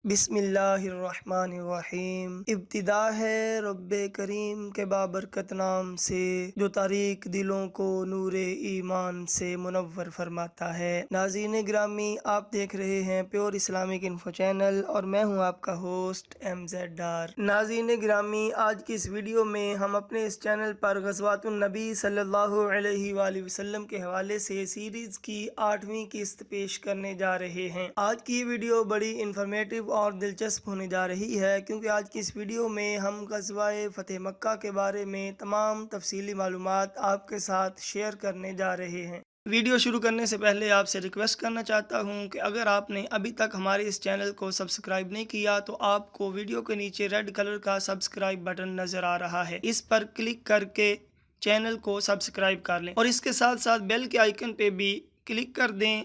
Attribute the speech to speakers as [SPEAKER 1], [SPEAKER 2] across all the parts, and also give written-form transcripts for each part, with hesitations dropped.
[SPEAKER 1] بسم اللہ الرحمن الرحیم۔ ابتدا ہے رب کریم کے بابرکت نام سے جو تاریک دلوں کو نور ایمان سے منور فرماتا ہے۔ ناظرین گرامی، آپ دیکھ رہے ہیں پیور اسلامک انفو چینل اور میں ہوں آپ کا ہوسٹ ایم زیڈ ڈار۔ ناظرین گرامی، آج کی اس ویڈیو میں ہم اپنے اس چینل پر غزوات النبی صلی اللہ علیہ وآلہ وسلم کے حوالے سے سیریز کی 8ویں قسط پیش کرنے جا رہے ہیں۔ آج کی ویڈیو بڑی انفارمیٹیو اور دلچسپ ہونے جا رہی ہے، کیونکہ آج کی اس ویڈیو میں ہم غزوہ فتح مکہ کے بارے میں تمام تفصیلی معلومات آپ کے ساتھ شیئر کرنے جا رہے ہیں۔ ویڈیو شروع کرنے سے پہلے آپ سے ریکویسٹ کرنا چاہتا ہوں کہ اگر آپ نے ابھی تک ہمارے اس چینل کو سبسکرائب نہیں کیا تو آپ کو ویڈیو کے نیچے ریڈ کلر کا سبسکرائب بٹن نظر آ رہا ہے، اس پر کلک کر کے چینل کو سبسکرائب کر لیں اور اس کے ساتھ ساتھ بیل کے آئیکن پہ بھی کلک کر دیں،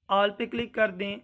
[SPEAKER 1] آل پہ کلک کر دیں۔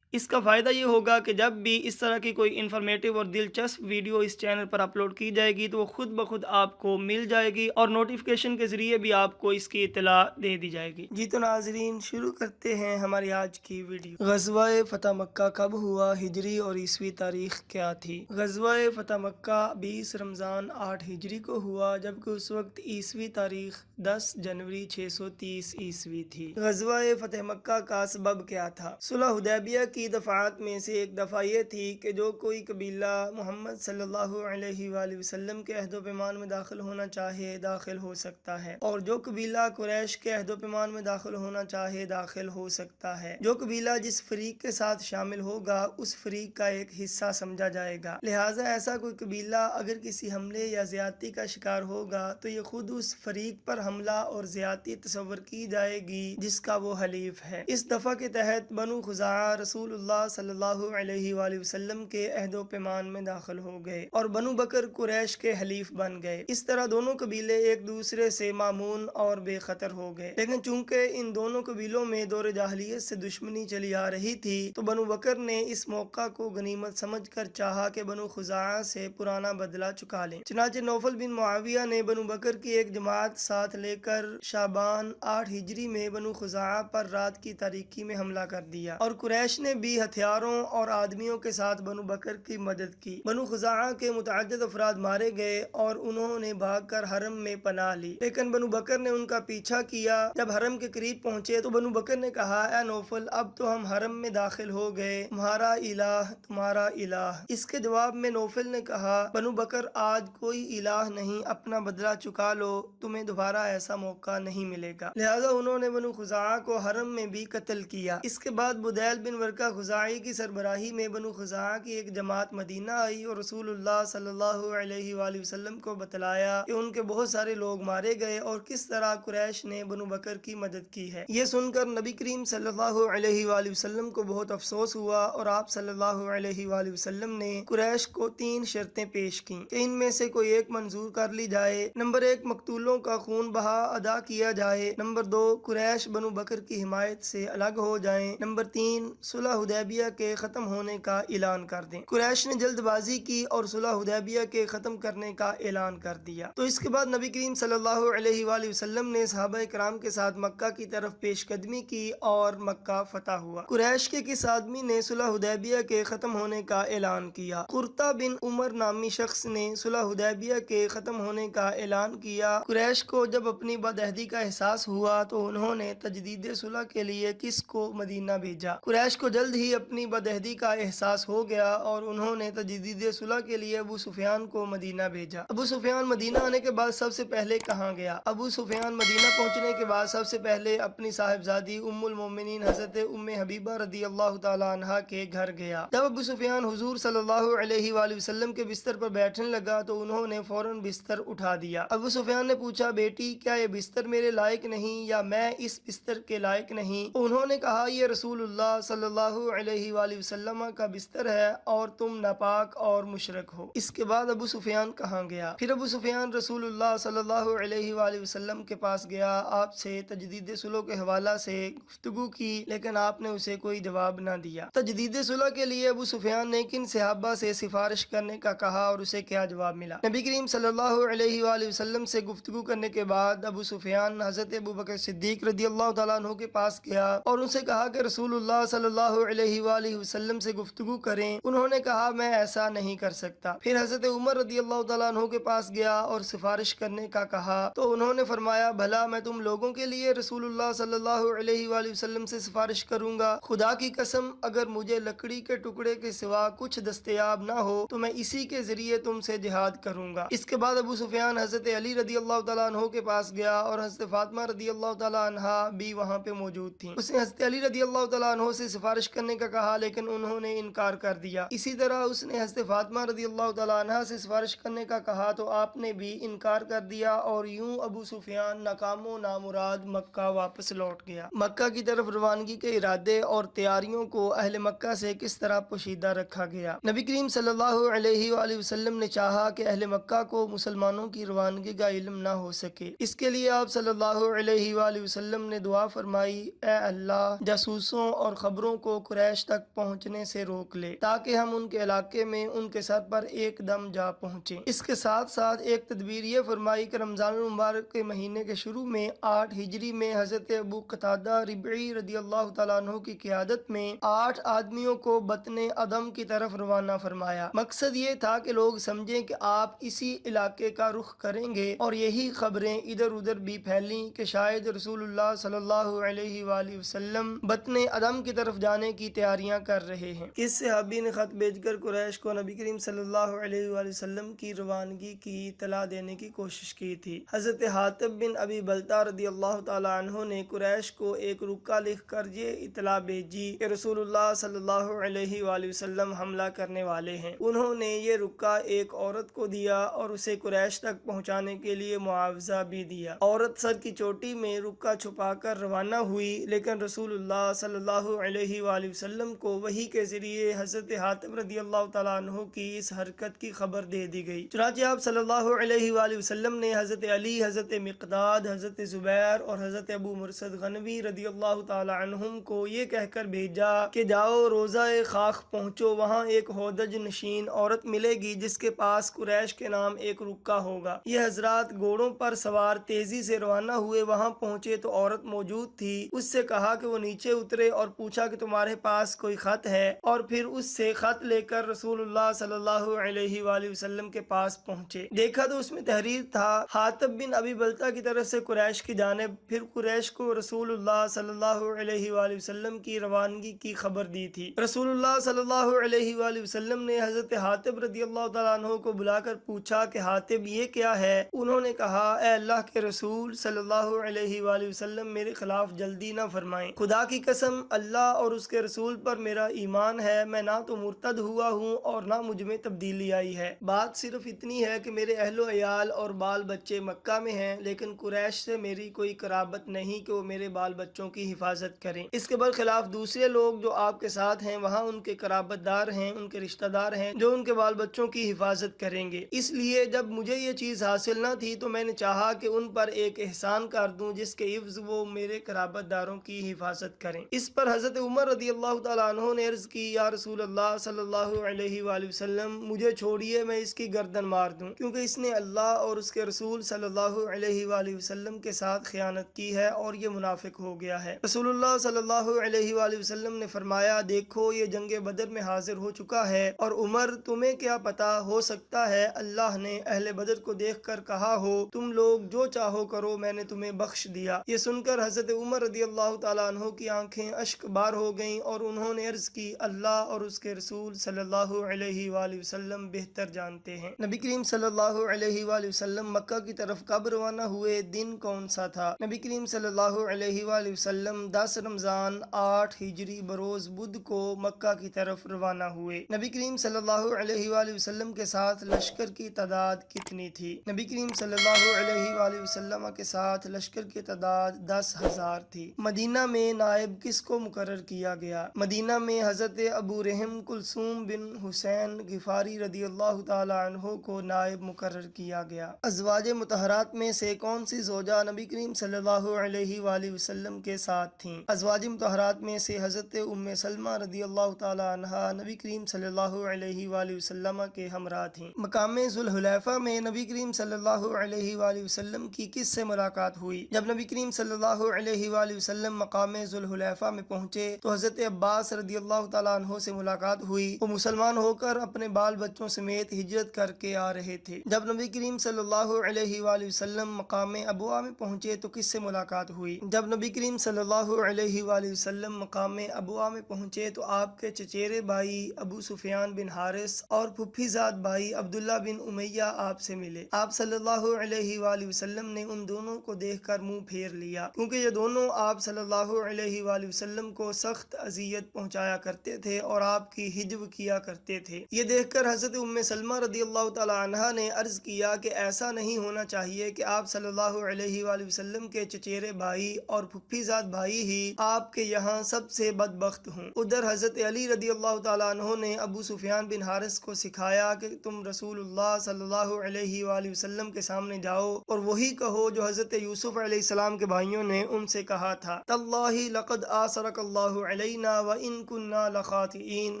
[SPEAKER 1] اس کا فائدہ یہ ہوگا کہ جب بھی اس طرح کی کوئی انفارمیٹیو اور دلچسپ ویڈیو اس چینل پر اپلوڈ کی جائے گی تو وہ خود بخود آپ کو مل جائے گی اور نوٹیفیکیشن کے ذریعے بھی آپ کو اس کی اطلاع دے دی جائے گی۔ جی تو ناظرین، شروع کرتے ہیں ہماری آج کی ویڈیو۔ غزوہ فتح مکہ کب ہوا؟ ہجری اور عیسوی تاریخ کیا تھی؟ غزوہ فتح مکہ 20 رمضان 8 ہجری کو ہوا، جبکہ اس وقت عیسوی تاریخ 10 جنوری 630 عیسوی تھی۔ غزوہ فتح مکہ کا سبب کیا تھا؟ صلح حدیبیہ کی دفعات میں سے ایک دفعہ یہ تھی کہ جو کوئی قبیلہ محمد صلی اللہ علیہ وآلہ وسلم کے عہد و پیمان میں داخل ہونا چاہے داخل ہو سکتا ہے، اور جو قبیلہ قریش کے عہد و پیمان میں داخل ہونا چاہے داخل ہو سکتا ہے۔ جو قبیلہ جس فریق کے ساتھ شامل ہوگا اس فریق کا ایک حصہ سمجھا جائے گا، لہٰذا ایسا کوئی قبیلہ اگر کسی حملے یا زیادتی کا شکار ہوگا تو یہ خود اس فریق پر حملہ اور زیادتی تصور کی جائے گی جس کا وہ حلیف ہے۔ اس دفعہ کے تحت بنو خزاعہ رسول اللہ صلی اللہ علیہ وآلہ وسلم کے عہد و پیمان میں داخل ہو گئے اور بنو بکر قریش کے حلیف بن گئے۔ اس طرح دونوں قبیلے ایک دوسرے سے مامون اور بے خطر ہو گئے، لیکن چونکہ ان دونوں قبیلوں میں دور جاہلیت سے دشمنی چلی آ رہی تھی تو بنو بکر نے اس موقع کو غنیمت سمجھ کر چاہا کہ بنو خزاعہ سے پرانا بدلہ چکا لیں۔ چنانچہ نوفل بن معاویہ نے بنو بکر کی ایک جماعت ساتھ لے کر شعبان 8 ہجری میں بنو خزاعہ پر رات کی تاریکی میں حملہ کر دیا اور قریش نے بھی ہتھیاروں اور آدمیوں کے ساتھ بنو بکر کی مدد کی۔ بنو خزاعہ کے متعدد افراد مارے گئے اور انہوں نے بھاگ کر حرم میں پناہ لی، لیکن بنو بکر نے ان کا پیچھا کیا۔ جب حرم کے قریب پہنچے تو بنو بکر نے کہا، اے نوفل، اب تو ہم حرم میں داخل ہو گئے، تمہارا الہ تمہارا الہ۔ اس کے جواب میں نوفل نے کہا، بنو بکر، آج کوئی الہ نہیں، اپنا بدلہ چکا لو، تمہیں دوبارہ ایسا موقع نہیں ملے گا۔ لہٰذا انہوں نے بنو خزاعہ کو حرم میں بھی قتل کیا۔ اس کے بعد بدیل بن ورقہ خزاعی کی سربراہی میں بنو خزاعہ کی ایک جماعت مدینہ آئی اور رسول اللہ صلی اللہ علیہ وآلہ وسلم کو بتلایا کہ ان کے بہت سارے لوگ مارے گئے اور کس طرح قریش نے بنو بکر کی مدد کی ہے۔ یہ سن کر نبی کریم صلی اللہ علیہ وآلہ وسلم کو بہت افسوس ہوا اور آپ صلی اللہ علیہ وآلہ وسلم نے قریش کو 3 شرطیں پیش کیں کہ ان میں سے کوئی ایک منظور کر لی جائے۔ نمبر 1، مقتولوں کا خون بہا ادا کیا جائے۔ نمبر 2، قریش بنو بکر کی حمایت سے الگ ہو جائیں۔ نمبر 3، صلح حدیبیہ کے ختم ہونے کا اعلان کر دیں۔ قریش نے جلد بازی کی اور صلح حدیبیہ کے ختم کرنے کا اعلان کر دیا۔ تو اس کے بعد نبی کریم صلی اللہ علیہ وآلہ وسلم نے صحابہ کرام کے ساتھ مکہ کی طرف پیش قدمی کی اور مکہ فتح ہوا۔ قریش کے کس آدمی نے صلح حدیبیہ کے ختم ہونے کا اعلان کیا؟ قرطہ بن عمر نامی شخص نے صلح حدیبیہ کے ختم ہونے کا اعلان کیا۔ قریش کو جب اپنی بدعہدی کا احساس ہوا تو انہوں نے تجدید صلح کے لیے کس کو مدینہ بھیجا؟ قریش کو جلد ہی اپنی بدعہدی کا احساس ہو گیا اور انہوں نے تجدید صلح کے لیے ابو سفیان کو مدینہ بھیجا۔ ابو سفیان مدینہ آنے کے بعد سب سے پہلے کہاں گیا؟ ابو سفیان مدینہ پہنچنے کے بعد سب سے پہلے اپنی صاحبزادی ام المومنین حضرت ام حبیبہ رضی اللہ تعالی عنہا کے گھر گیا۔ جب ابو سفیان حضور صلی اللہ علیہ وآلہ وسلم کے بستر پر بیٹھنے لگا تو انہوں نے فوراً بستر اٹھا دیا۔ ابو سفیان نے پوچھا، بیٹی، کیا یہ بستر میرے لائق نہیں یا میں اس بستر کے لائق نہیں؟ انہوں نے کہا، یہ رسول اللہ صلی اللہ علیہ وآلہ وسلم کا بستر ہے اور تم ناپاک اور مشرک ہو۔ اس کے بعد ابو سفیان کہاں گیا؟ پھر ابو سفیان رسول اللہ صلی اللہ علیہ وآلہ وسلم کے پاس گیا، آپ سے تجدید صلح کے حوالہ سے گفتگو کی، لیکن آپ نے اسے کوئی جواب نہ دیا۔ تجدید صلح کے لیے ابو سفیان نے کن صحابہ سے سفارش کرنے کا کہا اور اسے کیا جواب ملا؟ نبی کریم صلی اللہ علیہ وآلہ وسلم سے گفتگو کرنے کے بعد ابو سفیان حضرت ابو بکر صدیق رضی اللہ تعالیٰ عنہ کے پاس گیا اور ان سے کہا کہ رسول اللہ صلی اللہ علیہ وآلہ وسلم سے گفتگو کریں۔ انہوں نے کہا میں ایسا نہیں کر سکتا۔ پھر حضرت عمر رضی اللہ تعالیٰ عنہ کے پاس گیا اور سفارش کرنے کا کہا تو انہوں نے فرمایا بھلا میں تم لوگوں کے لیے رسول اللہ صلی اللہ علیہ وآلہ وسلم سے سفارش کروں گا؟ خدا کی قسم اگر مجھے لکڑی کے ٹکڑے کے سوا کچھ دستیاب نہ ہو تو میں اسی کے ذریعے تم سے جہاد کروں گا۔ اس کے بعد ابو سفیان حضرت علی رضی اللہ تعالیٰ عنہ کے پاس گیا اور حضرت فاطمہ رضی اللہ تعالیٰ عنہا بھی وہاں پہ موجود تھیں۔ اس نے حضرت علی رضی اللہ تعالیٰ عنہ سے سفارش کرنے کا کہا لیکن انہوں نے انکار کر دیا۔ اسی طرح اس نے حضرت فاطمہ رضی اللہ تعالیٰ عنہا سے سفارش کرنے کا کہا تو آپ نے بھی انکار کر دیا اور یوں ابو سفیان ناکام و نامراد مکہ واپس لوٹ گیا۔ مکہ کی طرف روانگی کے ارادے اور تیاریوں کو اہل مکہ سے کس طرح پوشیدہ رکھا گیا؟ نبی کریم صلی اللہ علیہ وآلہ وسلم نے چاہا کہ اہل مکہ کو مسلمانوں کی روانگی کا علم نہ ہو سکے۔ اس کے لیے آپ صلی اللہ علیہ وآلہ وسلم نے دعا فرمائی اے اللہ جاسوسوں اور خبروں کو قریش تک پہنچنے سے روک لے تاکہ ہم ان کے علاقے میں ان کے سر پر ایک دم جا پہنچیں۔ اس کے ساتھ ساتھ ایک تدبیر یہ فرمائی کہ رمضان المبارک کے مہینے کے شروع میں 8 ہجری میں حضرت ابو قتادہ ربعی رضی اللہ تعالیٰ عنہ کی قیادت میں 8 آدمیوں کو بطن عدم کی طرف روانہ فرمایا۔ مقصد یہ تھا کہ لوگ سمجھیں کہ آپ اسی علاقے کا رخ کریں گے اور یہی خبریں ادھر ادھر بھی پھیلیں کہ شاید رسول اللہ صلی اللہ علیہ وآلہ وسلم بطن عدم کی طرف جانے کی تیاریاں کر رہے ہیں۔ اس صحابی نے خط بھیج کر قریش کو نبی کریم صلی اللہ علیہ وآلہ وسلم کی روانگی کی اطلاع دینے کی کوشش کی تھی۔ حضرت حاتب بن ابی بلتہ رضی اللہ تعالی عنہ نے قریش کو ایک رکا لکھ کر یہ اطلاع بھیجی کہ رسول اللہ صلی اللہ علیہ وآلہ وسلم حملہ کرنے والے ہیں۔ انہوں نے یہ رکا ایک عورت کو دیا اور اسے قریش تک پہنچانے کے لیے معاوضہ بھی دیا۔ عورت سر کی چوٹی میں رکا چھپا کر روانہ ہوئی لیکن رسول اللہ صلی اللہ علیہ وآلہ وسلم کو وحی کے ذریعے حضرت حاتب رضی اللہ تعالیٰ عنہ کی اس حرکت کی خبر دے دی گئی۔ چنانچہ آپ صلی اللہ علیہ وآلہ وسلم نے حضرت علی، حضرت مقداد، حضرت زبیر اور حضرت ابو مرثد غنوی رضی اللہ تعالیٰ عنہم کو یہ کہہ کر بھیجا کہ جاؤ روضہ خاک پہنچو، وہاں ایک ہودج نشین عورت ملے گی جس کے پاس قریش کے نام ایک رکا ہوگا۔ یہ حضرات گھوڑوں پر سوار تیزی سے روانہ ہوئے، وہاں پہنچے تو عورت موجود تھی۔ اس سے کہا کہ وہ نیچے اترے اور پوچھا کہ تمہارے پاس کوئی خط ہے، اور پھر اس سے خط لے کر رسول اللہ صلی اللہ علیہ وآلہ وسلم کے پاس پہنچے۔ دیکھا تو اس میں تحریر تھا حاتب بن ابی بلتہ کی طرف سے قریش کی جانب، پھر قریش کو رسول اللہ صلی اللہ علیہ وآلہ وسلم کی روانگی کی خبر دی تھی۔ رسول اللہ صلی اللہ علیہ وآلہ وسلم نے حضرت حاتب رضی اللہ تعالیٰ عنہ کو بلا کر پوچھا کہ حاتب یہ کیا ہے؟ انہوں نے کہا اے اللہ کے رسول صلی اللہ علیہ وآلہ وسلم میرے خلاف جلدی نہ فرمائیں، خدا کی قسم اللہ اور اس کے رسول پر میرا ایمان ہے، میں نہ تو مرتد ہوا ہوں اور نہ مجھ میں تبدیلی آئی ہے۔ بات صرف اتنی ہے کہ میرے اہل و عیال اور بال بچے مکہ میں ہیں لیکن قریش سے میری کوئی قرابت نہیں کہ وہ میرے بال بچوں کی حفاظت کریں۔ اس کے برخلاف دوسرے لوگ جو آپ کے ساتھ ہیں وہاں ان کے قرابت دار ہیں، ان کے رشتہ دار ہیں جو ان کے بال بچوں کی حفاظت کریں گے۔ اس لیے جب مجھے یہ چیز حاصل نہ تھی تو میں نے چاہا کہ ان پر ایک احسان کر دوں جس کے عوض وہ میرے قرابت داروں کی حفاظت کریں۔ اس پر حضرت عمر رضی اللہ تعالیٰ عنہ نے عرض کی یا رسول اللہ صلی اللہ علیہ وآلہ وسلم مجھے چھوڑیے، میں اس کی گردن مار دوں، کیونکہ اس نے اللہ اور اس کے رسول صلی اللہ علیہ وآلہ وسلم کے ساتھ خیانت کی ہے اور یہ منافق ہو گیا ہے۔ رسول اللہ صلی اللہ علیہ وآلہ وسلم نے فرمایا دیکھو یہ جنگ بدر میں حاضر ہو چکا ہے، اور عمر تمہیں کیا پتا، ہو سکتا ہے اللہ نے اہل بدر کو دیکھ کر کہا ہو تم لوگ جو چاہو کرو، میں نے تمہیں بخش دیا۔ یہ سن کر حضرت عمر رضی اللہ تعالیٰ عنہ کی آنکھیں اشک بار ہو گئیں اور انہوں نے عرض کی اللہ اور اس کے رسول صلی اللہ علیہ وآلہ وسلم بہتر جانتے ہیں۔ نبی کریم صلی اللہ علیہ وآلہ وسلم مکہ کی طرف کب روانہ ہوئے؟ دن کون سا تھا؟ نبی کریم صلی اللہ علیہ وآلہ وسلم 10 رمضان 8 ہجری بروز بدھ کو مکہ کی طرف روانہ ہوئے۔ نبی کریم صلی اللہ علیہ وآلہ وسلم کے ساتھ لشکر کی تعداد کتنی تھی؟ نبی کریم صلی اللہ علیہ وآلہ وسلم کے ساتھ لشکر کی تعداد 10,000 تھی۔ مدینہ میں نائب کس کو مقرر کیا گیا؟ مدینہ میں حضرت ابو رحم کلثوم بن حسین غفاری رضی اللہ تعالی عنہ کو نائب مقرر کیا گیا۔ ازواج مطہرات میں سے کون سی زوجہ نبی کریم صلی اللہ علیہ وآلہ وسلم کے ساتھ تھیں؟ ازواج مطہرات میں سے حضرت ام سلمہ رضی اللہ تعالی عنہا نبی کریم صلی اللہ علیہ وآلہ وسلم کے ہمراہ تھیں۔ مقام ذوالحلیفہ میں نبی کریم صلی اللہ علیہ وآلہ وسلم کی کس سے ملاقات ہوئی؟ جب نبی کریم صلی اللہ علیہ وآلہ وسلم مقام ذوالحلیفہ میں پہنچے تو حضرت حضرت عباس رضی اللہ تعالیٰ عنہ سے ملاقات ہوئی، وہ مسلمان ہو کر اپنے بال بچوں سمیت ہجرت کر کے آ رہے تھے۔ جب نبی کریم صلی اللہ علیہ وآلہ وسلم مقام ابوا میں پہنچے تو کس سے ملاقات ہوئی؟ جب نبی کریم صلی اللہ علیہ وآلہ وسلم مقام ابوا میں پہنچے تو آپ کے چچیرے بھائی ابو سفیان بن حارث اور پھپھی زاد بھائی عبداللہ بن امیہ آپ سے ملے۔ آپ صلی اللہ علیہ وآلہ وسلم نے ان دونوں کو دیکھ کر منہ پھیر لیا، کیونکہ یہ دونوں آپ صلی اللہ علیہ وآلہ وسلم کو سخت اذیت پہنچایا کرتے تھے اور آپ کی ہجو کیا کرتے تھے۔ یہ دیکھ کر حضرت ام سلمہ رضی اللہ تعالی عنہا نے عرض کیا کہ ایسا نہیں ہونا چاہیے کہ آپ صلی اللہ علیہ وآلہ وسلم کے چچیرے بھائی اور پھپھی زاد بھائی ہی آپ کے یہاں سب سے بدبخت ہوں۔ ادھر حضرت علی رضی اللہ تعالیٰ عنہ نے ابو سفیان بن حارث کو سکھایا کہ تم رسول اللہ صلی اللہ علیہ وآلہ وسلم کے سامنے جاؤ اور وہی کہو جو حضرت یوسف علیہ السلام کے بھائیوں نے ان سے کہا تھا، تاللہ لقد آثرک اللہ علینا وان کننا لخاطئین،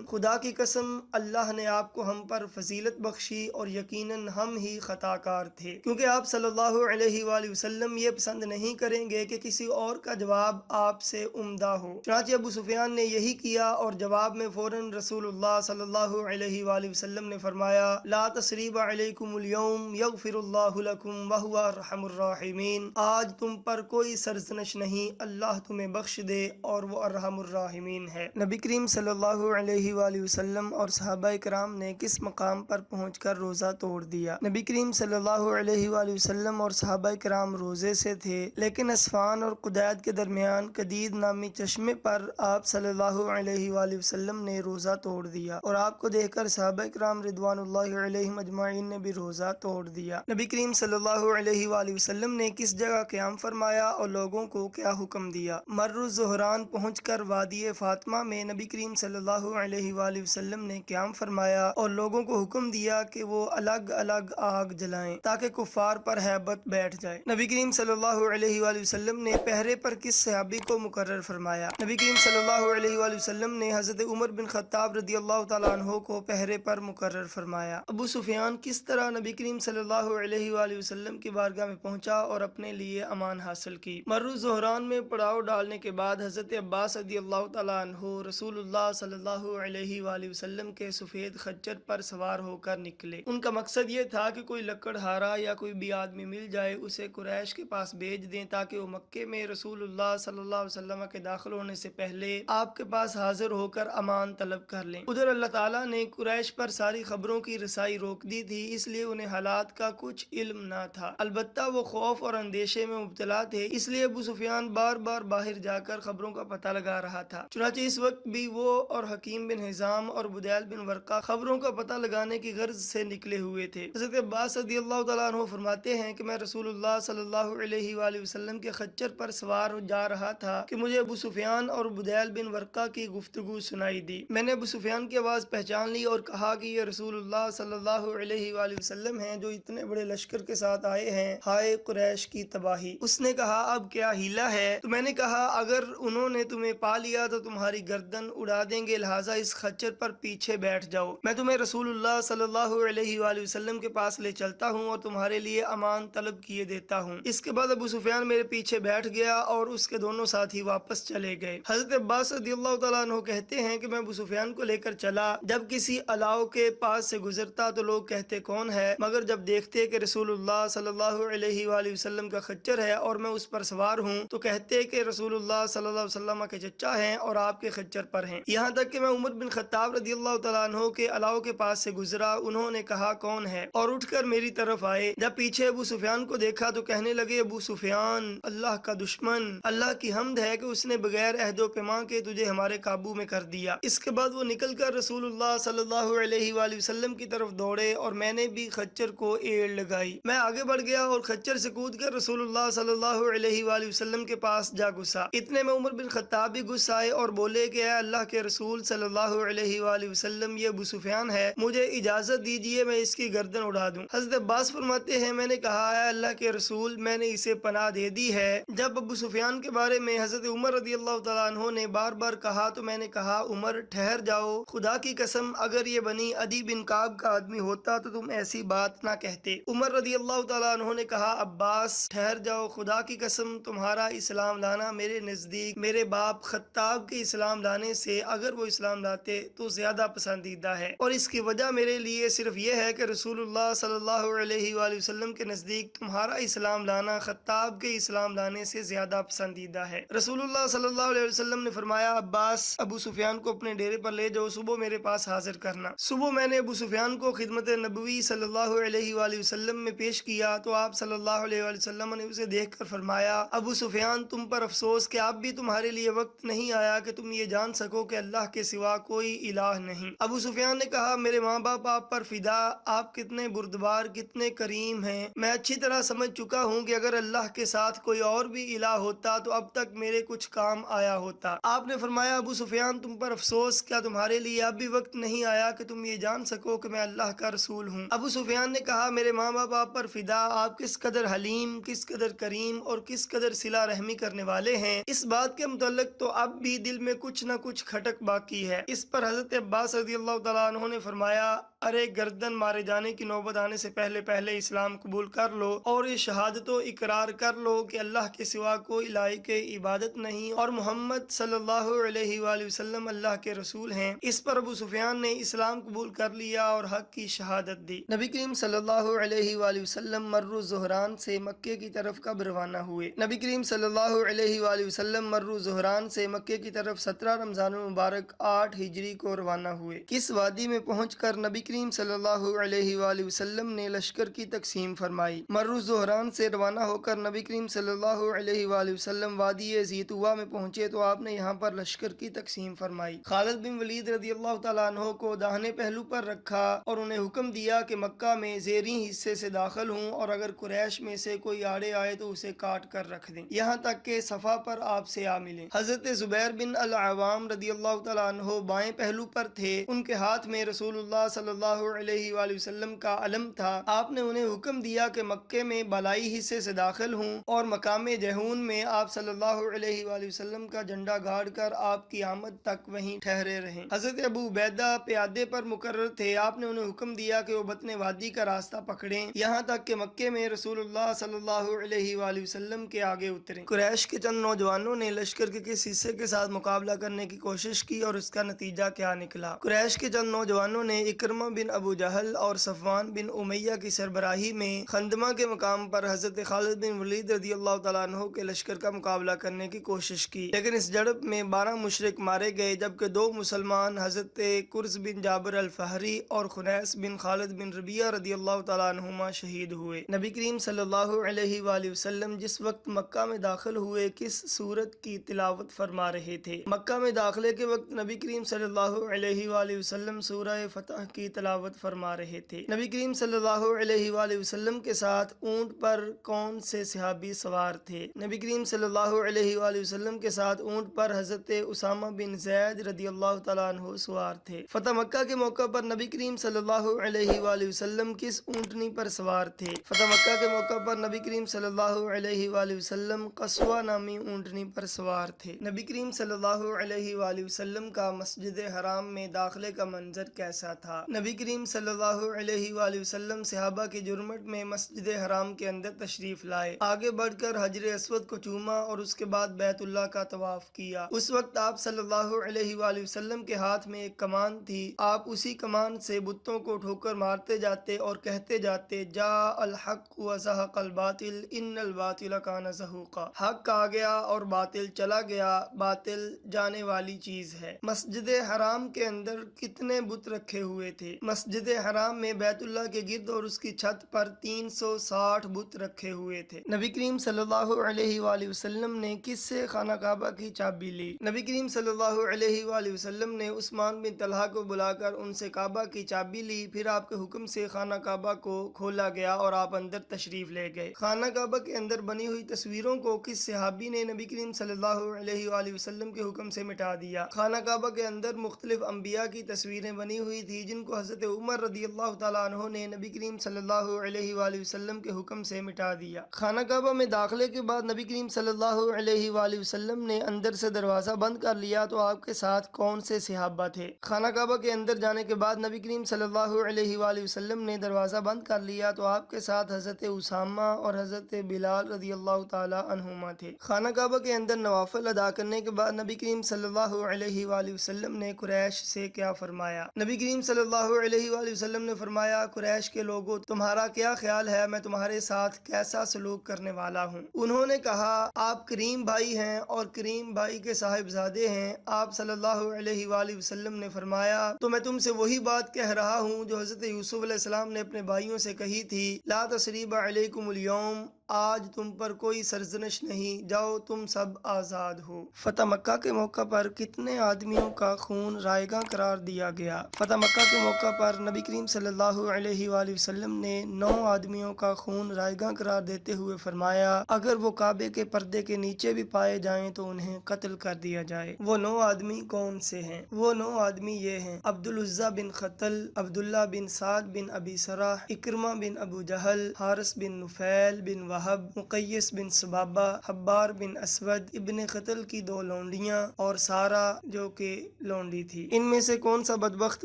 [SPEAKER 1] خدا کی قسم اللہ نے آپ کو ہم پر فضیلت بخشی اور یقیناً ہم ہی خطا کار تھے، کیونکہ آپ صلی اللہ علیہ وآلہ وسلم یہ پسند نہیں کریں گے کہ کسی اور کا جواب آپ سے عمدہ ہو۔ چنانچہ ابو سفیان نے یہی کیا اور جواب میں فوراً رسول اللہ صلی اللہ علیہ وآلہ وسلم نے فرمایا، لا تثریب علیکم اليوم یغفر اللہ لکم وہو ارحم الراحمین، آج تم پر کوئی سرزنش نہیں، اللہ تمہیں بخش دے اور وہ ارحم الراحمین ہے۔ نبی کریم صلی اللہ علیہ وآلہ وسلم اور صحابہ کرام نے کس مقام پر پہنچ کر روزہ توڑ دیا؟ نبی کریم صلی اللہ علیہ وآلہ وسلم اور صحابہ کرام روزے سے تھے، لیکن اسفان اور قدید کے درمیان قدید نامی چشمے پر آپ صلی اللہ علیہ وآلہ وسلم نے روزہ توڑ دیا اور آپ کو دیکھ کر صحابہ کرام رضوان اللہ علیہم اجمعین نے بھی روزہ توڑ دیا۔ نبی کریم صلی اللہ علیہ وآلہ وسلم نے کس جگہ قیام فرمایا اور لوگوں کو کیا حکم دیا؟ مر الزہران پہنچ کر وادی فاطمہ میں نبی کریم صلی اللہ علیہ وآلہ وسلم نے قیام فرمایا اور لوگوں کو حکم دیا کہ وہ الگ الگ آگ جلائیں تاکہ کفار پر ہیبت بیٹھ جائے۔ نبی کریم صلی اللہ علیہ وآلہ وسلم نے پہرے پر کس صحابی کو مقرر فرمایا؟ نبی کریم صلی اللہ علیہ وآلہ وسلم نے حضرت عمر بن خطاب رضی اللہ تعالیٰ عنہ کو پہرے پر مقرر فرمایا۔ ابو سفیان کس طرح نبی کریم صلی اللہ علیہ وآلہ وسلم کی بارگاہ میں پہنچا اور اپنے لیے امان حاصل کی؟ مر الزہران میں پڑاؤ ڈالنے کے بعد حضرت عباس رضی اللہ تعالیٰ عنہ رسول اللہ صلی اللہ علیہ وآلہ وسلم کے سفید خچر پر سوار ہو کر نکلے۔ ان کا مقصد یہ تھا کہ کوئی لکڑہارا یا کوئی بھی آدمی مل جائے اسے قریش کے پاس بھیج دیں تاکہ وہ مکے میں رسول اللہ صلی اللہ علیہ وسلم کے داخل ہونے سے پہلے آپ کے پاس حاضر ہو کر امان طلب کر لیں۔ ادھر اللہ تعالیٰ نے قریش پر ساری خبروں کی رسائی روک دی تھی، اس لیے انہیں حالات کا کچھ علم نہ تھا، البتہ وہ خوف اور اندیشے میں مبتلا تھے، اس لیے ابو سفیان بار بار باہر جا کر خبروں کا پتہ لگا رہا تھا۔ چنانچہ اس وقت بھی وہ اور حکیم بن حزام اور بدیل بن ورقہ خبروں کا پتہ لگانے کی غرض سے نکلے ہوئے تھے۔ حضرت عباس رضی اللہ تعالیٰ عنہ فرماتے ہیں کہ میں رسول اللہ صلی اللہ علیہ وآلہ وسلم کے خچر پر سوار جا رہا تھا کہ مجھے ابو سفیان اور بدیل بن ورقہ کی گفتگو سنائی دی۔ میں نے ابو سفیان کی آواز پہچان لی اور کہا کہ یہ رسول اللہ صلی اللہ علیہ وآلہ وسلم ہیں جو اتنے بڑے لشکر کے ساتھ آئے ہیں، ہائے قریش کی تباہی۔ اس نے کہا اب کیا ہیلا ہے؟ تو میں نے کہا اگر انہوں نے تمہیں پا لیا تو تمہاری گردن اڑا دیں گے، لہٰذا اس خچر پر پیچھے بیٹھ جاؤ، میں تمہیں رسول اللہ صلی اللہ علیہ وآلہ وسلم کے پاس لے چلتا ہوں اور تمہارے لیے امان طلب کیے دیتا ہوں۔ اس کے بعد ابو سفیان میرے پیچھے بیٹھ گیا اور اس کے دونوں ساتھی واپس چلے گئے۔ حضرت عباس رضی اللہ تعالیٰ عنہ کہتے ہیں کہ میں ابو سفیان کو لے کر چلا، جب کسی الاؤ کے پاس سے گزرتا تو لوگ کہتے کون ہے، مگر جب دیکھتے کہ رسول اللہ صلی اللہ علیہ وآلہ وسلم کا خچر ہے اور میں اس پر سوار ہوں تو کہتے کہ رسول اللہ صلی اللہ علیہ وسلم کے چچا ہیں اور آپ کے خچر پر ہیں۔ یہاں تک کہ میں عمر بن خطاب رضی اللہ تعالیٰ عنہ کے الاؤ کے پاس سے گزرا، انہوں نے کہا کون ہے اور اٹھ کر میری طرف آئے۔ جب پیچھے ابو سفیان کو دیکھا تو کہنے لگے ابو سفیان اللہ کا دشمن، اللہ کی حمد ہے کہ اس نے بغیر عہد و پیمان کے تجھے ہمارے قابو میں کر دیا۔ اس کے بعد وہ نکل کر رسول اللہ صلی اللہ علیہ وآلہ وسلم کی طرف دوڑے اور میں نے بھی خچر کو ایڑ لگائی۔ میں آگے بڑھ گیا اور خچر سے کود کر رسول اللہ صلی اللہ علیہ وآلہ وسلم کے پاس جا گھسا۔ اتنے میں عمر بن خطاب بھی گھس آئے اور بولے کہ اے اللہ کے رسول صلی اللہ علیہ وآلہ وسلم، یہ ابو سفیان ہے، مجھے اجازت دیجیے میں اس کی گردن اڑا دوں۔ حضرت عباس فرماتے ہیں میں نے کہا اے اللہ کے رسول، میں نے اسے پناہ دے دی ہے۔ جب ابو سفیان کے بارے میں حضرت عمر رضی اللہ تعالیٰ عنہ نے بار بار کہا تو میں نے کہا عمر ٹھہر جاؤ، خدا کی قسم اگر یہ بنی عدی بن کعب کا آدمی ہوتا تو تم ایسی بات نہ کہتے۔ عمر رضی اللہ تعالیٰ عنہ نے کہا عباس ٹھہر جاؤ، خدا کی قسم تمہارا اسلام لانا میرے نزدیک میرے باپ خطاب آپ کے اسلام لانے سے اگر وہ اسلام لاتے تو زیادہ پسندیدہ ہے، اور اس کی وجہ میرے لیے صرف یہ ہے کہ رسول اللہ صلی اللہ علیہ وآلہ وسلم کے نزدیک تمہارا اسلام لانا خطاب کے اسلام لانے سے زیادہ پسندیدہ ہے۔ رسول اللہ صلی اللہ علیہ وسلم نے فرمایا، عباس ابو سفیان کو اپنے ڈیرے پر لے جاؤ، صبح میرے پاس حاضر کرنا۔ صبح میں نے ابو سفیان کو خدمت نبوی صلی اللہ علیہ وآلہ وسلم میں پیش کیا تو آپ صلی اللہ علیہ وآلہ وسلم نے اسے دیکھ کر فرمایا، ابو سفیان تم پر افسوس کہ اب بھی تمہارے لیے وقت نہیں آیا کہ تم یہ جان سکو کہ اللہ کے سوا کوئی الہ نہیں۔ ابو سفیان نے کہا، میرے ماں باپ آپ پر فدا، آپ کتنے بردبار کتنے کریم ہیں، میں اچھی طرح سمجھ چکا ہوں کہ اگر اللہ کے ساتھ کوئی اور بھی الہ ہوتا تو اب تک میرے کچھ کام آیا ہوتا۔ آپ نے فرمایا، ابو سفیان تم پر افسوس، کیا تمہارے لیے اب بھی وقت نہیں آیا کہ تم یہ جان سکو کہ میں اللہ کا رسول ہوں؟ ابو سفیان نے کہا، میرے ماں باپ آپ پر فدا، آپ کس قدر حلیم، کس قدر کریم اور کس قدر صلہ رحمی کرنے والے ہیں، اس بات کے متعلق تو اب بھی دل میں کچھ نہ کچھ کھٹک باقی ہے۔ اس پر حضرت عباس رضی اللہ تعالیٰ عنہ نے فرمایا، ارے گردن مارے جانے کی نوبت آنے سے پہلے پہلے اسلام قبول کر لو اور یہ شہادت و اقرار کر لو کہ اللہ کے سوا کوئی لائق عبادت نہیں اور محمد صلی اللہ علیہ وآلہ وسلم اللہ کے رسول ہیں۔ اس پر ابو سفیان نے اسلام قبول کر لیا اور حق کی شہادت دی۔ نبی کریم صلی اللہ علیہ وآلہ وسلم مر الظہران سے مکے کی طرف کب روانہ ہوئے؟ نبی کریم صلی اللہ علیہ وآلہ وسلم مر الظہران سے مکے کی طرف 17 رمضان المبارک 8 ہجری کو روانہ ہوئے۔ کس وادی میں پہنچ کر نبی کریم صلی اللہ علیہ وآلہ وسلم نے لشکر کی تقسیم فرمائی؟ مر الظہران سے روانہ ہو کر نبی کریم صلی اللہ علیہ وآلہ وسلم وادی زیتوا میں پہنچے تو آپ نے یہاں پر لشکر کی تقسیم فرمائی۔ خالد بن ولید رضی اللہ تعالیٰ عنہ کو داہنے پہلو پر رکھا اور انہیں حکم دیا کہ مکہ میں زیریں حصے سے داخل ہوں اور اگر قریش میں سے کوئی آڑے آئے تو اسے کاٹ کر رکھ دیں یہاں تک کہ صفا پر آپ سے آ ملیں۔ حضرت زبیر بن العوام رضی اللہ تعالیٰ عنہ بائیں پہلو پر تھے، ان کے ہاتھ میں رسول اللہ صلی اللہ علیہ وآلہ وسلم کا علم تھا۔ آپ نے انہیں حکم دیا کہ مکے میں بالائی حصے سے داخل ہوں اور مقام جہون میں آپ صلی اللہ علیہ وآلہ وسلم کا جھنڈا گاڑ کر آپ کی آمد تک وہیں ٹھہرے رہیں۔ حضرت ابو عبیدہ پیادے پر مقرر تھے، آپ نے انہیں حکم دیا کہ وہ بطن وادی کا راستہ پکڑیں یہاں تک کہ مکے میں رسول اللہ صلی اللہ علیہ وآلہ وسلم کے آگے اتریں۔ قریش کے چند نوجوانوں نے لشکر کے کس حصے کے ساتھ مقابلہ کرنے کی کوشش کی اور اس کا نتیجہ کیا نکلا؟ قریش کے چند نوجوانوں نے اکرمہ بن ابو جہل اور صفوان بن امیہ کی سربراہی میں خندمہ کے مقام پر حضرت خالد بن ولید رضی اللہ تعالیٰ عنہ کے لشکر کا مقابلہ کرنے کی کوشش کی، لیکن اس جھڑپ میں 12 مشرک مارے گئے جبکہ 2 مسلمان حضرت کرز بن جابر الفہری اور خنیس بن خالد بن ربیعہ رضی اللہ تعالیٰ عنہما شہید ہوئے۔ نبی کریم صلی اللہ علیہ وآلہ وسلم جس وقت مکہ میں داخل ہوئے کس سورت کی تلاوت فرما رہے تھے؟ مکہ میں داخلے کے وقت نبی کریم صلی اللہ علیہ وآلہ وسلم سورہ فتح کی تلاوت فرما رہے تھے۔ نبی کریم صلی اللہ علیہ وآلہ وسلم کے ساتھ اونٹ پر کون سے صحابی سوار تھے؟ نبی کریم صلی اللہ علیہ وآلہ وسلم کے ساتھ اونٹ پر حضرت اسامہ بن زید رضی اللہ تعالیٰ عنہ سوار تھے۔ فتح مکہ کے موقع پر نبی کریم صلی اللہ علیہ وآلہ وسلم کس اونٹنی پر سوار تھے؟ فتح مکہ کے موقع پر نبی کریم صلی اللہ علیہ وآلہ وسلم قصوہ نامی اونٹنی پر سوار تھے۔ نبی کریم صلی اللہ علیہ وآلہ وسلم کا مسجد حرام میں داخلے کا منظر کیسا تھا؟ نبی کریم صلی اللہ علیہ وآلہ وسلم صحابہ کی جرمٹ میں مسجد حرام کے اندر تشریف لائے، آگے بڑھ کر حجر اسود کو چوما اور اس کے بعد بیت اللہ کا طواف کیا۔ اس وقت آپ صلی اللہ علیہ وآلہ وسلم کے ہاتھ میں ایک کمان تھی، آپ اسی کمان سے بتوں کو ٹھوکر مارتے جاتے اور کہتے جاتے، جاء الحق وزہق الباطل ان الباطل کان زہوقا، حق آ گیا اور باطل چلا گیا، باطل جانے والی چیز ہے۔ مسجد حرام کے اندر کتنے بت رکھے ہوئے تھے؟ مسجد حرام میں بیت اللہ کے گرد اور اس کی چھت پر 360 بت رکھے ہوئے تھے۔ نبی کریم صلی اللہ علیہ وآلہ وسلم نے کس سے خانہ کعبہ کی چابی لی؟ نبی کریم صلی اللہ علیہ وآلہ وسلم نے عثمان بن طلحہ کو بلا کر ان سے کعبہ کی چابی لی، پھر آپ کے حکم سے خانہ کعبہ کو کھولا گیا اور آپ اندر تشریف لے گئے۔ خانہ کعبہ کے اندر بنی ہوئی تصویروں کو کس صحابی نے نبی کریم صلی اللہ علیہ وآلہ وسلم کے حکم سے مٹا دیا؟ خانہ کعبہ کے اندر مختلف انبیاء کی تصویریں بنی ہوئی تھی جن کو حضرت عمر رضی اللہ تعالیٰ عنہ نے نبی کریم صلی اللہ علیہ وآلہ وسلم کے حکم سے مٹا دیا۔ خانہ کعبہ میں داخلے کے بعد نبی کریم صلی اللہ علیہ وآلہ وسلم نے اندر سے دروازہ بند کر لیا تو آپ کے ساتھ کون سے صحابہ تھے؟ خانہ کعبہ کے اندر جانے کے بعد نبی کریم صلی اللہ علیہ وآلہ وسلم نے دروازہ بند کر لیا تو آپ کے ساتھ حضرت اسامہ اور حضرت بلال رضی اللہ تعالی عنہما تھے۔ خانہ کعبہ کے اندر نوافل ادا کرنے کے بعد نبی کریم صلی اللہ علیہ وآلہ وسلم نے قریش سے کیا فرمایا؟ نبی کریم صلی اللہ علیہ وآلہ وسلم نے فرمایا، قریش کے لوگوں تمہارا کیا خیال ہے، میں تمہارے ساتھ کیسا سلوک کرنے والا ہوں؟ انہوں نے کہا، آپ کریم بھائی ہیں اور کریم بھائی کے صاحبزادے ہیں۔ آپ صلی اللہ علیہ وآلہ وسلم نے فرمایا، تو میں تم سے وہی بات کہہ رہا ہوں جو حضرت یوسف علیہ السلام نے اپنے بھائیوں سے کہی تھی، لا تثریب علیکم اليوم، آج تم پر کوئی سرزنش نہیں، جاؤ تم سب آزاد ہو۔ فتح مکہ کے موقع پر کتنے آدمیوں کا خون رائیگاں قرار دیا گیا؟ فتح مکہ کے موقع پر نبی کریم صلی اللہ علیہ وآلہ وسلم نے 9 آدمیوں کا خون رائیگاں قرار دیتے ہوئے فرمایا، اگر وہ کعبے کے پردے کے نیچے بھی پائے جائیں تو انہیں قتل کر دیا جائے۔ وہ 9 آدمی کون سے ہیں؟ وہ 9 آدمی یہ ہیں: عبدالعزیٰ بن قتل، عبداللہ بن سعد بن ابی سرح، اکرمہ بن ابو جہل، حارث بن نفیل بن وہب، مقیس بن سبابہ، حبار بن اسود، ابن قتل کی 2 لونڈیاں اور سارا جو کہ لونڈی تھی۔ ان میں سے کون سا بدبخت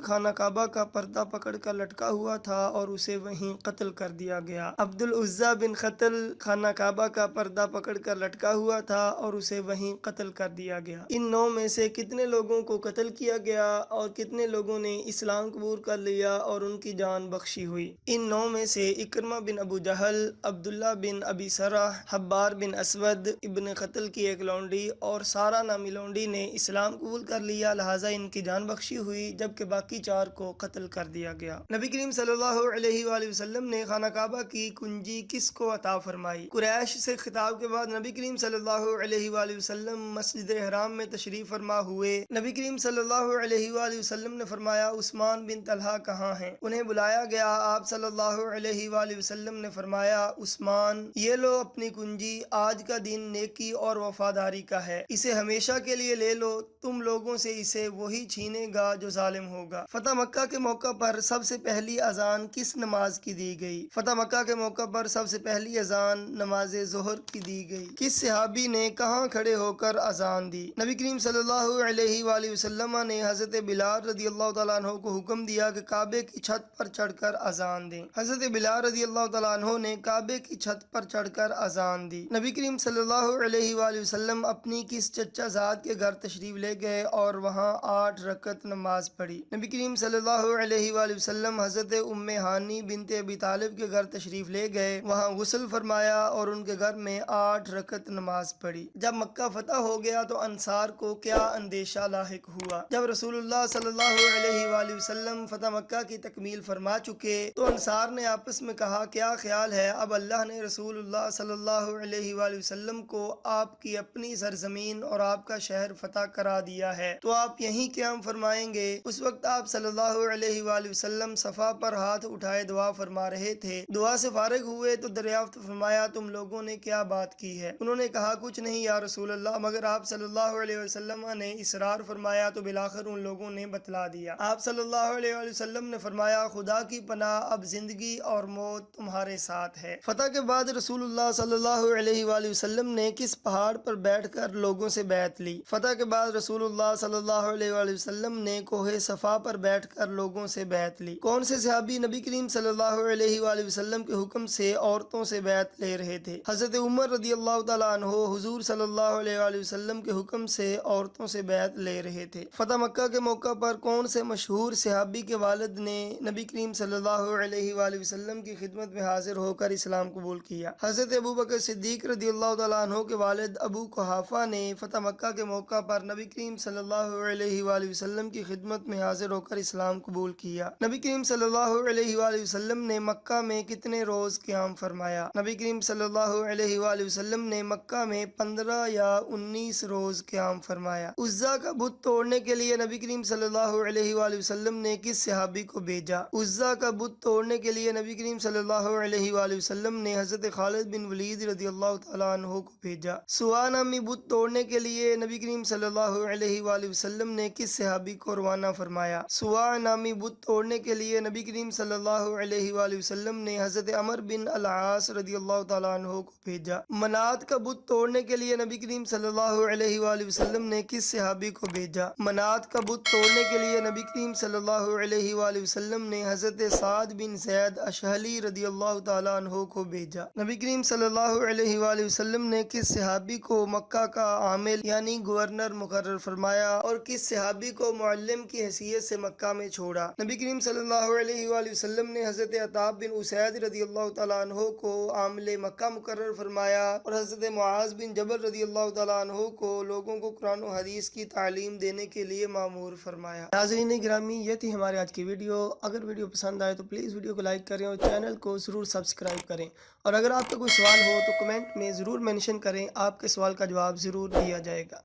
[SPEAKER 1] خانہ کعبہ کا پردہ پکڑ کر لٹکا ہوا تھا اور اسے وہیں قتل کر دیا گیا؟ عبدالعزیٰ بن قتل خانہ کعبہ کا پردہ پکڑ کر لٹکا ہوا تھا اور اسے وہیں قتل کر دیا گیا۔ ان 9 میں سے کتنے لوگوں کو قتل کیا گیا اور کتنے لوگوں نے اسلام قبول کر لیا اور ان کی جان بخشی ہوئی؟ ان 9 میں سے اکرمہ بن ابو جہل، عبداللہ بن ابی سرح، حبار بن اسود، ابن قتل کی ایک لونڈی اور سارا نامی لونڈی نے اسلام قبول کر لیا، لہٰذا ان کی جان بخشی ہوئی، جبکہ باقی 4 کو قتل کر دیا گیا۔ نبی کریم صلی اللہ علیہ وآلہ وسلم نے خانہ کعبہ کی کنجی کس کو عطا فرمائی؟ قریش سے خطاب کے بعد نبی کریم صلی اللہ علیہ وآلہ وسلم مسجد حرام میں تشریف فرما ہوئے۔ نبی کریم صلی اللہ علیہ وآلہ وسلم نے فرمایا، عثمان بن طلحہ کہاں ہیں؟ انہیں بلایا گیا۔ آپ صلی اللہ علیہ وآلہ وسلم نے فرمایا، عثمان، یہ لو اپنی کنجی، آج کا دن نیکی اور وفاداری کا ہے، اسے ہمیشہ کے لیے لے لو، تم لوگوں سے اسے وہی چھینے گا جو ظالم ہوگا۔ فتح مکہ کے موقع پر سب سے پہلی اذان کس نماز کی دی گئی؟ فتح مکہ کے موقع پر سب سے پہلی اذان نماز ظہر کی دی گئی۔ کس صحابی نے کہاں کھڑے ہو کر اذان دی؟ نبی کریم صلی اللہ علیہ وآلہ وسلم نے حضرت بلال رضی اللہ تعالیٰ عنہ کو حکم دیا کہ کعبے کی چھت پر چڑھ کر اذان دیں۔ حضرت بلال رضی اللہ تعالیٰ عنہ نے کعبے کی چھت پر چڑھ کر اذان دی۔ نبی کریم صلی اللہ علیہ وآلہ وسلم اپنی کس چچا زاد کے گھر تشریف لے گئے اور وہاں 8 رکعت نماز پڑھی؟ نبی کریم صلی اللہ علیہ وآلہ وسلم حضرت ام ہانی بنت ابی طالب کے گھر تشریف لے گئے، وہاں غسل فرمایا اور ان کے گھر میں 8 رکعت نماز پڑھی۔ جب مکہ فتح ہو گیا تو انصار کو کیا اندیشہ لاحق ہوا؟ جب رسول اللہ صلی اللہ علیہ وآلہ وسلم فتح مکہ کی تکمیل فرما چکے تو انصار نے آپس میں کہا، کیا خیال ہے، اب اللہ نے رسول اللہ صلی اللہ علیہ وآلہ وسلم کو آپ کی اپنی سرزمین اور آپ کا شہر فتح کرا دیا ہے تو آپ یہیں قیام فرمائیں گے؟ اس وقت آپ صلی اللہ علیہ وآلہ وسلم صفا پر ہاتھ اٹھائے دعا فرما رہے تھے۔ دعا سے فارغ ہوئے تو دریافت فرمایا، تم لوگوں نے کیا بات کی ہے؟ انہوں نے کہا، کچھ نہیں یا رسول اللہ، مگر آپ صلی اللہ علیہ وسلم نے اصرار فرمایا تو بالآخر ان لوگوں نے بتلا دیا۔ آپ صلی اللہ علیہ وآلہ وسلم نے فرمایا، خدا کی پناہ، اب زندگی اور موت تمہارے ساتھ ہے۔ فتح کے بعد رسول اللہ صلی اللہ علیہ وآلہ وسلم نے کس پہاڑ پر بیٹھ کر لوگوں سے بیعت لی؟ فتح کے بعد رسول اللہ صلی اللہ علیہ وآلہ وسلم نے کوہ صفا پر بیٹھ کر لوگوں سے بیعت لی۔ کون سے صحابی نبی کریم صلی اللہ علیہ وآلہ وسلم کے حکم سے عورتوں سے بیعت لے رہے تھے؟ حضرت عمر رضی اللہ تعالیٰ عنہ حضور صلی اللہ علیہ وآلہ وسلم کے حکم سے عورتوں سے بیعت لے رہے تھے۔ فتح مکہ کے موقع پر کون سے مشہور صحابی کے والد نے نبی کریم صلی اللہ علیہ وآلہ وسلم کی خدمت میں حاضر ہو کر اسلام قبول کیا؟ حضرت ابو بکر صدیق رضی اللہ تعالیٰ عنہ کے والد ابو قحافہ نے فتح مکہ کے موقع پر نبی کریم صلی اللہ علیہ وآلہ وسلم کی خدمت میں حاضر ہو کر اسلام قبول کیا۔ نبی کریم صلی اللہ علیہ وآلہ وسلم نے مکہ میں کتنے روز قیام فرمایا؟ نبی کریم صلی اللہ علیہ وآلہ وسلم نے مکہ میں 15 یا 19 روز قیام فرمایا۔ عزا کا بت توڑنے کے لیے نبی کریم صلی اللہ علیہ وآلہ وسلم نے کس صحابی کو بھیجا؟ عزا کا بت توڑنے کے لیے نبی کریم صلی اللہ علیہ وآلہ وسلم نے حضرت خالد بن ولید رضی اللہ تعالیٰ عنہ کو بھیجا۔ سوا نامی بت توڑنے کے لیے نبی کریم صلی اللہ علیہ وآلہ وسلم نے کس صحابی کو روانہ فرمایا؟ سوا نامی بت توڑنے کے لیے نبی کریم صلی اللہ علیہ وآلہ وسلم نے حضرت عمر بن العاص رضی اللہ تعالیٰ عنہ کو بھیجا۔ منات کا بت توڑنے کے لیے نبی کریم صلی اللہ علیہ وآلہ وسلم نے کس صحابی کو بھیجا؟ منات کا بت توڑنے کے لیے نبی کریم صلی اللہ علیہ وآلہ وسلم نے حضرت سعد بن زید اشہلی رضی اللہ تعالیٰ عنہ کو بھیجا۔ نبی کریم صلی اللہ علیہ وآلہ وسلم نے کس صحابی کو مکہ کا عامل یعنی گورنر مقرر فرمایا اور کس صحابی کو معلم کی حیثیت سے مکہ میں چھوڑا؟ نبی کریم صلی اللہ علیہ وآلہ وسلم نے حضرت عطاب بن اسید رضی اللہ تعالیٰ عنہ کو عامل مکہ مقرر فرمایا اور حضرت معاذ بن جبل رضی اللہ تعالیٰ عنہ کو لوگوں کو قرآن و حدیث کی تعلیم دینے کے لیے مامور فرمایا۔ ناظرین گرامی، یہ تھی ہمارے آج کی ویڈیو۔ اگر ویڈیو پسند آئے تو پلیز ویڈیو کو لائک کریں اور چینل کو ضرور سبسکرائب کریں، اور اگر آپ کا کوئی سوال ہو تو کمنٹ میں ضرور مینشن کریں، آپ کے سوال کا جواب ضرور دیا جائے گا۔